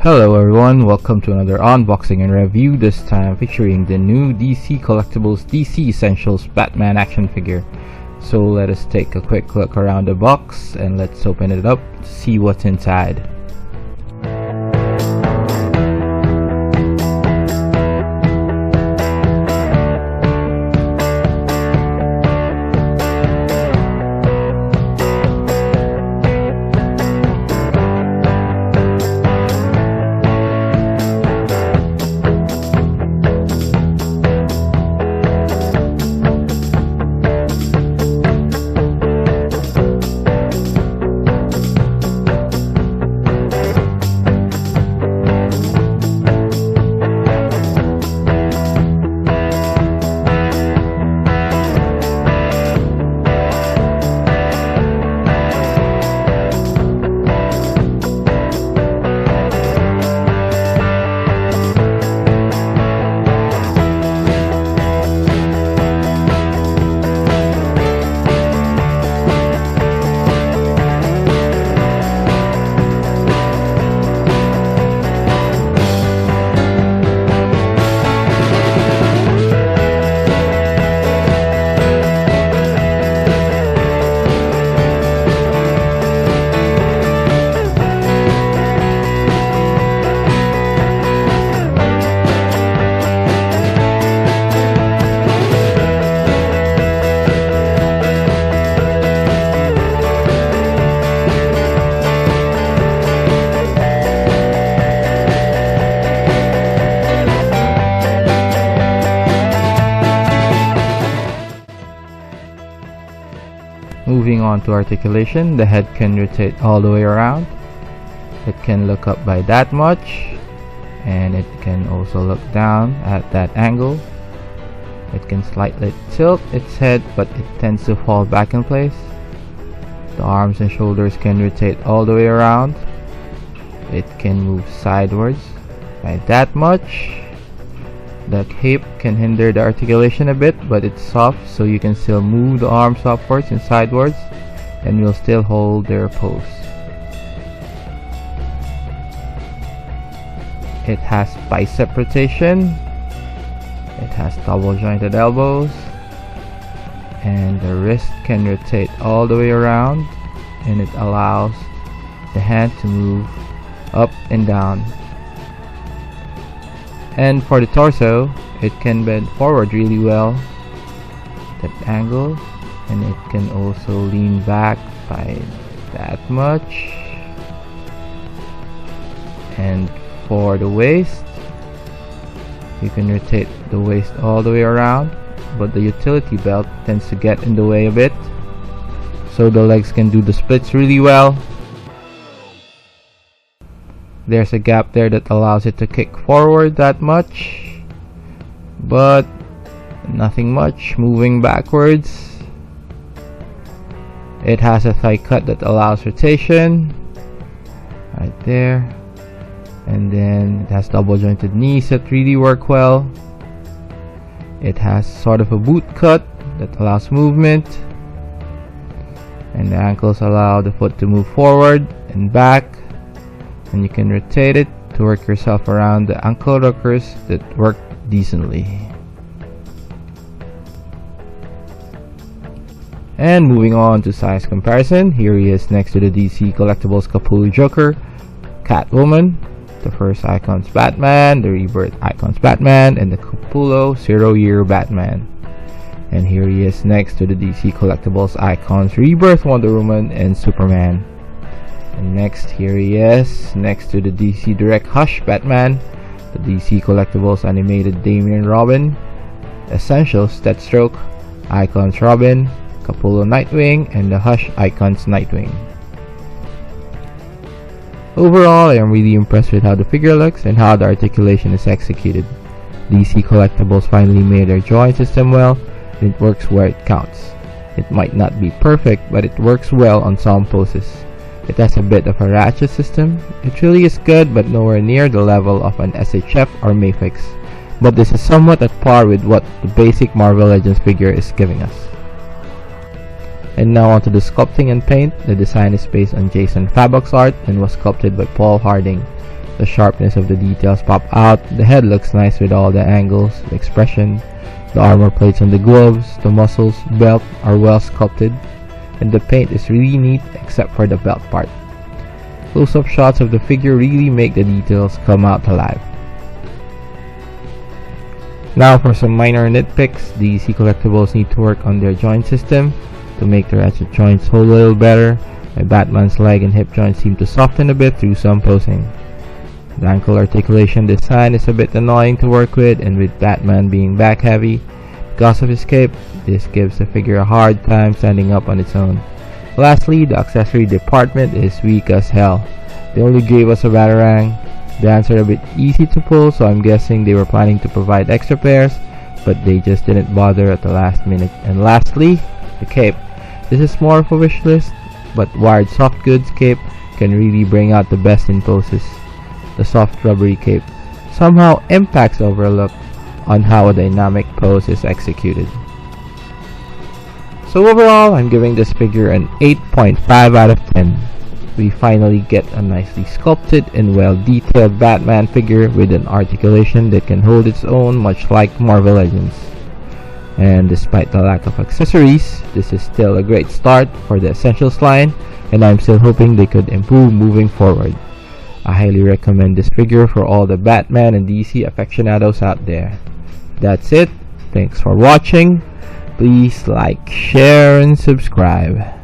Hello everyone, welcome to another unboxing and review, this time featuring the new DC Collectibles DC Essentials Batman action figure. So let us take a quick look around the box and let's open it up to see what's inside. Moving on to articulation, the head can rotate all the way around. It can look up by that much, and it can also look down at that angle. It can slightly tilt its head, but it tends to fall back in place. The arms and shoulders can rotate all the way around. It can move sideways by that much. The cape can hinder the articulation a bit, but it's soft, so you can still move the arms upwards and sidewards and will still hold their pose. It has bicep rotation. It has double jointed elbows, and the wrist can rotate all the way around, and it allows the hand to move up and down. And for the torso, it can bend forward really well, that angle, and it can also lean back by that much. And for the waist, you can rotate the waist all the way around, but the utility belt tends to get in the way a bit, so the legs can do the splits really well. There's a gap there that allows it to kick forward that much, but nothing much moving backwards. It has a thigh cut that allows rotation right there, and then it has double jointed knees that really work well. It has sort of a boot cut that allows movement, and the ankles allow the foot to move forward and back. And you can rotate it to work yourself around the ankle rockers that work decently. And moving on to size comparison, here he is next to the DC Collectibles Capullo Joker, Catwoman, the first Icons Batman, the Rebirth Icons Batman, and the Capullo 0-Year Batman. And here he is next to the DC Collectibles Icons Rebirth Wonder Woman and Superman. And next, here he is next to the DC Direct Hush Batman, the DC Collectibles Animated Damian Robin, Essentials Deathstroke, Icons Robin, Capullo Nightwing, and the Hush Icons Nightwing. Overall, I am really impressed with how the figure looks and how the articulation is executed. DC Collectibles finally made their drawing system well, and it works where it counts. It might not be perfect, but it works well on some poses. It has a bit of a ratchet system. It really is good, but nowhere near the level of an SHF or Mafex. But this is somewhat at par with what the basic Marvel Legends figure is giving us. And now onto the Sculpting and Paint. The design is based on Jason Fabok's art and was sculpted by Paul Harding. The sharpness of the details pop out. The head looks nice with all the angles, the expression. The armor plates on the gloves, the muscles, belt are well sculpted, and the paint is really neat except for the belt part. Close-up shots of the figure really make the details come out alive. Now for some minor nitpicks, DC Collectibles need to work on their joint system to make the ratchet joints hold a little better. My Batman's leg and hip joints seem to soften a bit through some posing. The ankle articulation design is a bit annoying to work with, and with Batman being back heavy because of his cape, this gives the figure a hard time standing up on its own. Lastly, the accessory department is weak as hell. They only gave us a Batarang. The hands are a bit easy to pull, so I'm guessing they were planning to provide extra pairs, but they just didn't bother at the last minute. And lastly, the cape. This is more of a wish list, but wired soft goods cape can really bring out the best in poses. The soft rubbery cape somehow impacts overlook on how a dynamic pose is executed. So overall, I'm giving this figure an 8.5 out of 10. We finally get a nicely sculpted and well detailed Batman figure with an articulation that can hold its own, much like Marvel Legends. And despite the lack of accessories, this is still a great start for the Essentials line, and I'm still hoping they could improve moving forward. I highly recommend this figure for all the Batman and DC aficionados out there. That's it. Thanks for watching. Please like, share, and subscribe.